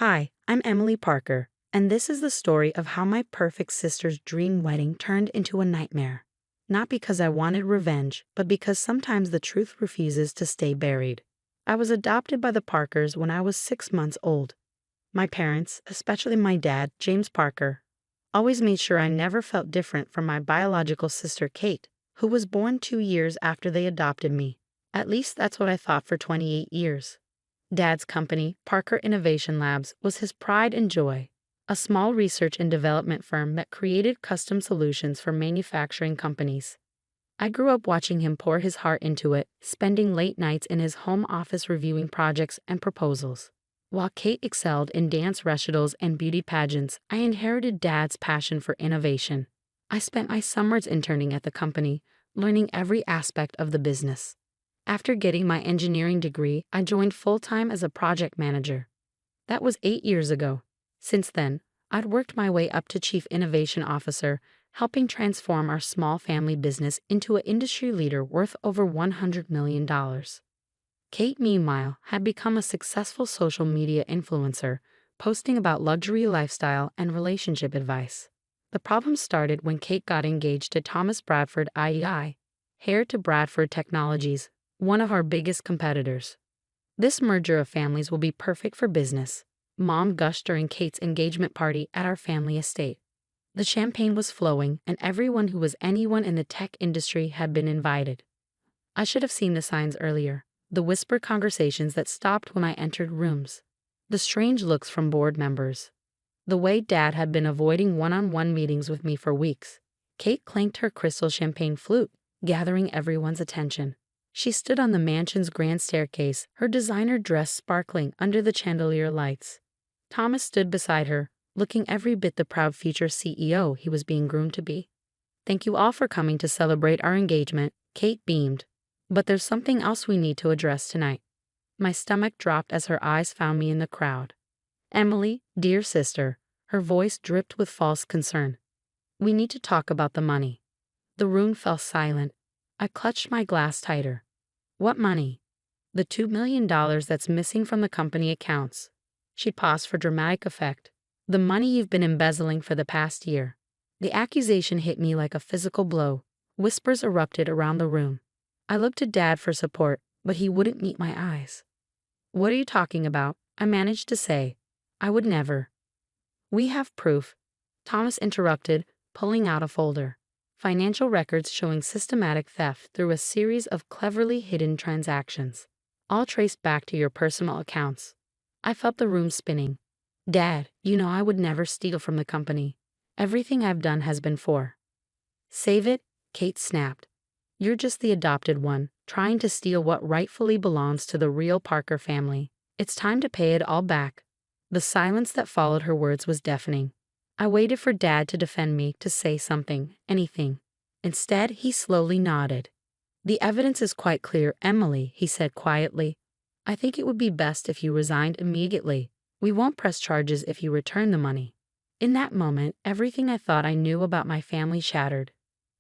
Hi, I'm Emily Parker, and this is the story of how my perfect sister's dream wedding turned into a nightmare. Not because I wanted revenge, but because sometimes the truth refuses to stay buried. I was adopted by the Parkers when I was 6 months old. My parents, especially my dad, James Parker, always made sure I never felt different from my biological sister Kate, who was born 2 years after they adopted me. At least that's what I thought for 28 years. Dad's company, Parker Innovation Labs, was his pride and joy, a small research and development firm that created custom solutions for manufacturing companies. I grew up watching him pour his heart into it, spending late nights in his home office reviewing projects and proposals. While Kate excelled in dance recitals and beauty pageants, I inherited Dad's passion for innovation. I spent my summers interning at the company, learning every aspect of the business. After getting my engineering degree, I joined full-time as a project manager. That was 8 years ago. Since then, I'd worked my way up to Chief Innovation Officer, helping transform our small family business into an industry leader worth over $100 million. Kate, meanwhile, had become a successful social media influencer, posting about luxury lifestyle and relationship advice. The problem started when Kate got engaged to Thomas Bradford IEI, heir to Bradford Technologies, one of our biggest competitors. This merger of families will be perfect for business, Mom gushed during Kate's engagement party at our family estate. The champagne was flowing, and everyone who was anyone in the tech industry had been invited. I should have seen the signs earlier, the whispered conversations that stopped when I entered rooms, the strange looks from board members, the way Dad had been avoiding one-on-one meetings with me for weeks. Kate clanked her crystal champagne flute, gathering everyone's attention. She stood on the mansion's grand staircase, her designer dress sparkling under the chandelier lights. Thomas stood beside her, looking every bit the proud future CEO he was being groomed to be. "Thank you all for coming to celebrate our engagement," Kate beamed. "But there's something else we need to address tonight." My stomach dropped as her eyes found me in the crowd. "Emily, dear sister," her voice dripped with false concern. "We need to talk about the money." The room fell silent. I clutched my glass tighter. "What money?" "The $2 million that's missing from the company accounts." She paused for dramatic effect. "The money you've been embezzling for the past year." The accusation hit me like a physical blow. Whispers erupted around the room. I looked to Dad for support, but he wouldn't meet my eyes. "What are you talking about?" I managed to say. "I would never." "We have proof," Thomas interrupted, pulling out a folder. Financial records showing systematic theft through a series of cleverly hidden transactions, all traced back to your personal accounts. I felt the room spinning. "Dad, you know I would never steal from the company. Everything I've done has been for." "Save it," Kate snapped. "You're just the adopted one, trying to steal what rightfully belongs to the real Parker family. It's time to pay it all back." The silence that followed her words was deafening. I waited for Dad to defend me, to say something, anything. Instead, he slowly nodded. "The evidence is quite clear, Emily," he said quietly. "I think it would be best if you resigned immediately. We won't press charges if you return the money." In that moment, everything I thought I knew about my family shattered.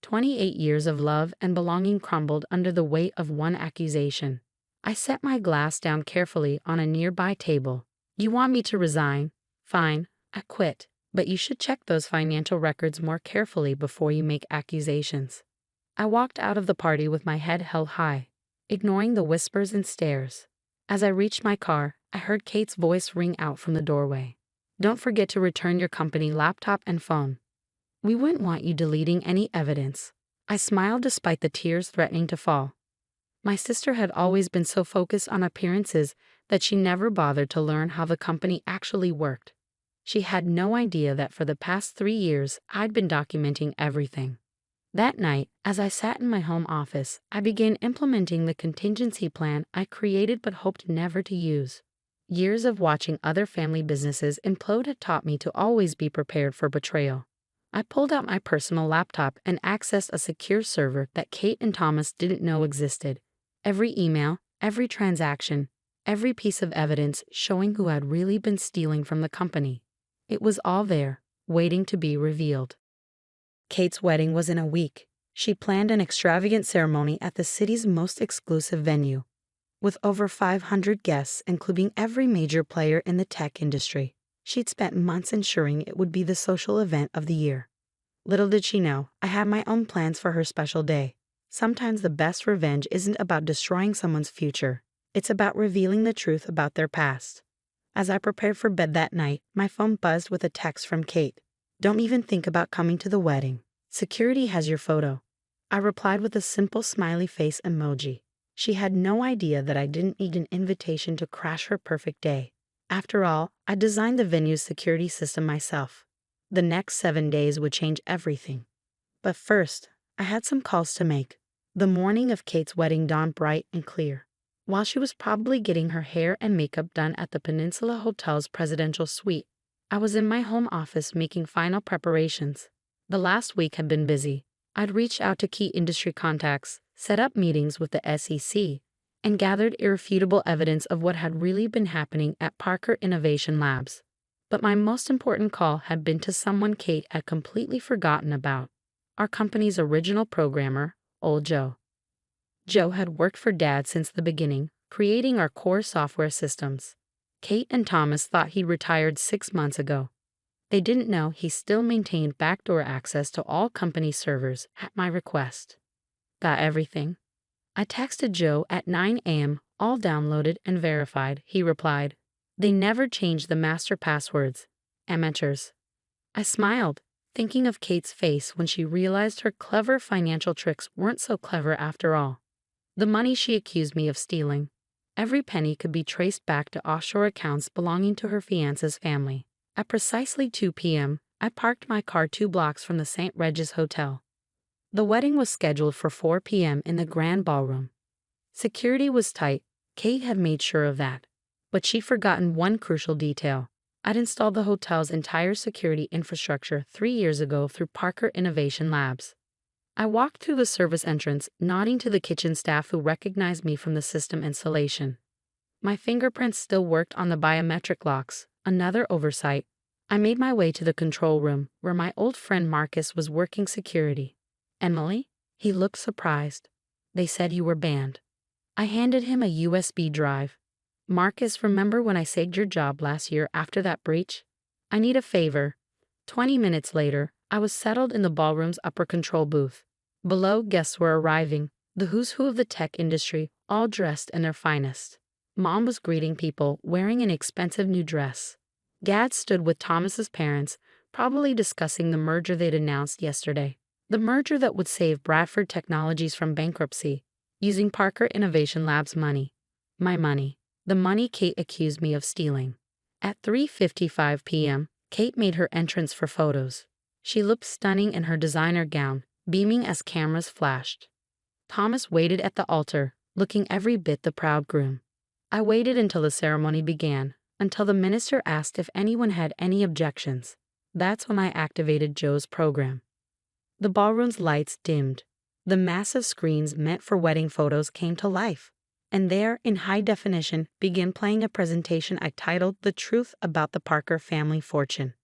28 years of love and belonging crumbled under the weight of one accusation. I set my glass down carefully on a nearby table. "You want me to resign? Fine, I quit. But you should check those financial records more carefully before you make accusations." I walked out of the party with my head held high, ignoring the whispers and stares. As I reached my car, I heard Kate's voice ring out from the doorway. "Don't forget to return your company laptop and phone. We wouldn't want you deleting any evidence." I smiled despite the tears threatening to fall. My sister had always been so focused on appearances that she never bothered to learn how the company actually worked. She had no idea that for the past 3 years, I'd been documenting everything. That night, as I sat in my home office, I began implementing the contingency plan I created but hoped never to use. Years of watching other family businesses implode had taught me to always be prepared for betrayal. I pulled out my personal laptop and accessed a secure server that Kate and Thomas didn't know existed. Every email, every transaction, every piece of evidence showing who had really been stealing from the company. It was all there, waiting to be revealed. Kate's wedding was in a week. She planned an extravagant ceremony at the city's most exclusive venue. with over 500 guests, including every major player in the tech industry. She'd spent months ensuring it would be the social event of the year. Little did she know, I had my own plans for her special day. Sometimes the best revenge isn't about destroying someone's future. It's about revealing the truth about their past. As I prepared for bed that night, my phone buzzed with a text from Kate. "Don't even think about coming to the wedding. Security has your photo." I replied with a simple smiley face emoji. She had no idea that I didn't need an invitation to crash her perfect day. After all, I designed the venue's security system myself. The next 7 days would change everything. But first, I had some calls to make. The morning of Kate's wedding dawned bright and clear. While she was probably getting her hair and makeup done at the Peninsula Hotel's presidential suite, I was in my home office making final preparations. The last week had been busy. I'd reached out to key industry contacts, set up meetings with the SEC, and gathered irrefutable evidence of what had really been happening at Parker Innovation Labs. But my most important call had been to someone Kate had completely forgotten about: our company's original programmer, old Joe. Joe had worked for Dad since the beginning, creating our core software systems. Kate and Thomas thought he retired 6 months ago. They didn't know he still maintained backdoor access to all company servers at my request. "Got everything?" I texted Joe at 9 a.m., all downloaded and verified. He replied, "They never changed the master passwords. Amateurs." I smiled, thinking of Kate's face when she realized her clever financial tricks weren't so clever after all. The money she accused me of stealing, every penny could be traced back to offshore accounts belonging to her fiance's family. At precisely 2 p.m., I parked my car 2 blocks from the St. Regis Hotel. The wedding was scheduled for 4 p.m. in the Grand Ballroom. Security was tight. Kate had made sure of that. But she'd forgotten one crucial detail. I'd installed the hotel's entire security infrastructure 3 years ago through Parker Innovation Labs. I walked through the service entrance, nodding to the kitchen staff who recognized me from the system installation. My fingerprints still worked on the biometric locks, another oversight. I made my way to the control room, where my old friend Marcus was working security. "Emily?" He looked surprised. "They said you were banned." I handed him a USB drive. "Marcus, remember when I saved your job last year after that breach? I need a favor." 20 minutes later, I was settled in the ballroom's upper control booth. Below, guests were arriving, the who's who of the tech industry, all dressed in their finest. Mom was greeting people, wearing an expensive new dress. Dad stood with Thomas's parents, probably discussing the merger they'd announced yesterday. The merger that would save Bradford Technologies from bankruptcy, using Parker Innovation Labs' money. My money. The money Kate accused me of stealing. At 3:55 p.m., Kate made her entrance for photos. She looked stunning in her designer gown, beaming as cameras flashed. Thomas waited at the altar, looking every bit the proud groom. I waited until the ceremony began, until the minister asked if anyone had any objections. That's when I activated Joe's program. The ballroom's lights dimmed. The massive screens meant for wedding photos came to life. And there, in high definition, began playing a presentation I titled "The Truth About the Parker Family Fortune."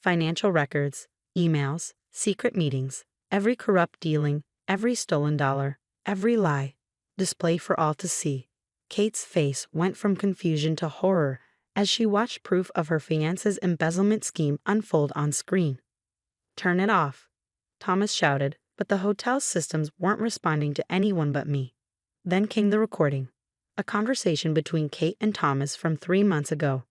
Financial records, emails, secret meetings, every corrupt dealing, every stolen dollar, every lie, displayed for all to see. Kate's face went from confusion to horror as she watched proof of her fiance's embezzlement scheme unfold on screen. "Turn it off," Thomas shouted, but the hotel's systems weren't responding to anyone but me. Then came the recording, a conversation between Kate and Thomas from 3 months ago.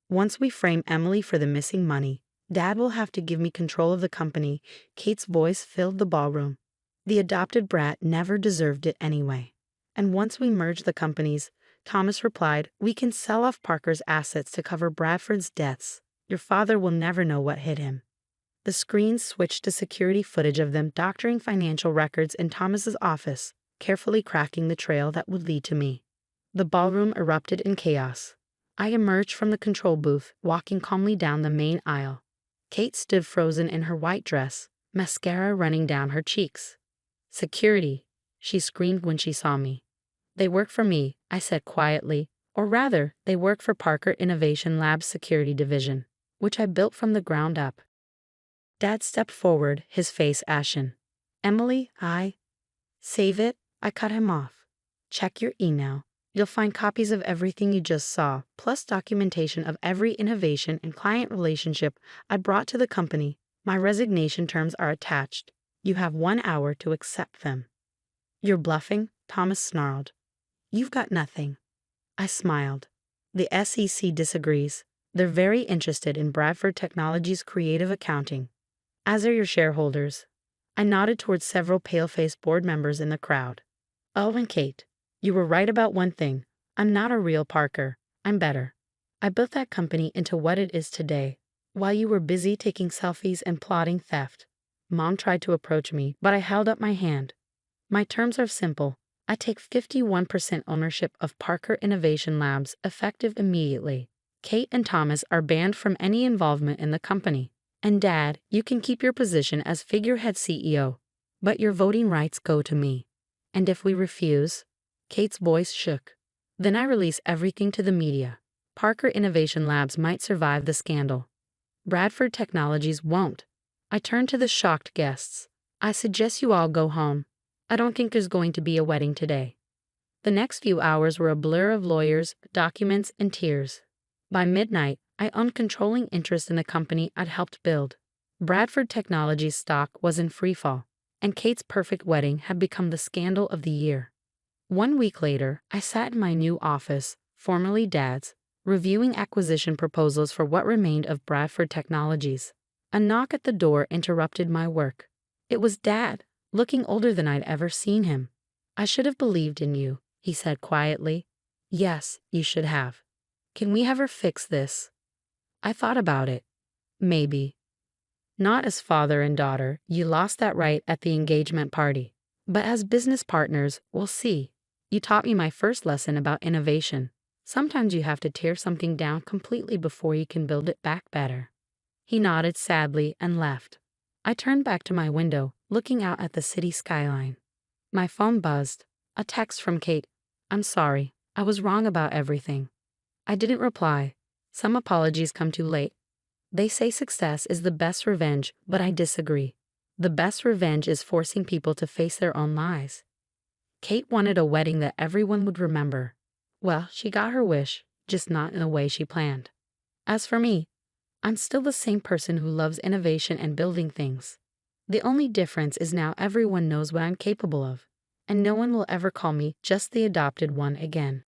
"Once we frame Emily for the missing money, Dad will have to give me control of the company." Kate's voice filled the ballroom. "The adopted brat never deserved it anyway. And once we merge the companies," Thomas replied, "we can sell off Parker's assets to cover Bradford's debts. Your father will never know what hit him." The screen switched to security footage of them doctoring financial records in Thomas's office, carefully cracking the trail that would lead to me. The ballroom erupted in chaos. I emerged from the control booth, walking calmly down the main aisle. Kate stood frozen in her white dress, mascara running down her cheeks. "Security," she screamed when she saw me. "They work for me," I said quietly, "or rather, they work for Parker Innovation Labs' security division, which I built from the ground up." Dad stepped forward, his face ashen. "Emily, Save it," I cut him off. "Check your email. You'll find copies of everything you just saw, plus documentation of every innovation and client relationship I brought to the company. My resignation terms are attached. You have 1 hour to accept them. You're bluffing, Thomas snarled. You've got nothing. I smiled. The SEC disagrees. They're very interested in Bradford Technologies' creative accounting, as are your shareholders. I nodded towards several pale-faced board members in the crowd. Oh, and Kate, you were right about one thing. I'm not a real Parker. I'm better. I built that company into what it is today, while you were busy taking selfies and plotting theft. Mom tried to approach me, but I held up my hand. My terms are simple. I take 51% ownership of Parker Innovation Labs effective immediately. Kate and Thomas are banned from any involvement in the company. And Dad, you can keep your position as figurehead CEO, but your voting rights go to me. And if we refuse? Kate's voice shook. Then I release everything to the media. Parker Innovation Labs might survive the scandal. Bradford Technologies won't. I turned to the shocked guests. I suggest you all go home. I don't think there's going to be a wedding today. The next few hours were a blur of lawyers, documents, and tears. By midnight, I owned controlling interest in the company I'd helped build. Bradford Technologies stock was in freefall, and Kate's perfect wedding had become the scandal of the year. 1 week later, I sat in my new office, formerly Dad's, reviewing acquisition proposals for what remained of Bradford Technologies. A knock at the door interrupted my work. It was Dad, looking older than I'd ever seen him. I should have believed in you, he said quietly. Yes, you should have. Can we ever fix this? I thought about it. Maybe. Not as father and daughter, you lost that right at the engagement party. But as business partners, we'll see. You taught me my first lesson about innovation. Sometimes you have to tear something down completely before you can build it back better. He nodded sadly and left. I turned back to my window, looking out at the city skyline. My phone buzzed. A text from Kate. I'm sorry. I was wrong about everything. I didn't reply. Some apologies come too late. They say success is the best revenge, but I disagree. The best revenge is forcing people to face their own lies. Kate wanted a wedding that everyone would remember. Well, she got her wish, just not in the way she planned. As for me, I'm still the same person who loves innovation and building things. The only difference is now everyone knows what I'm capable of, and no one will ever call me just the adopted one again.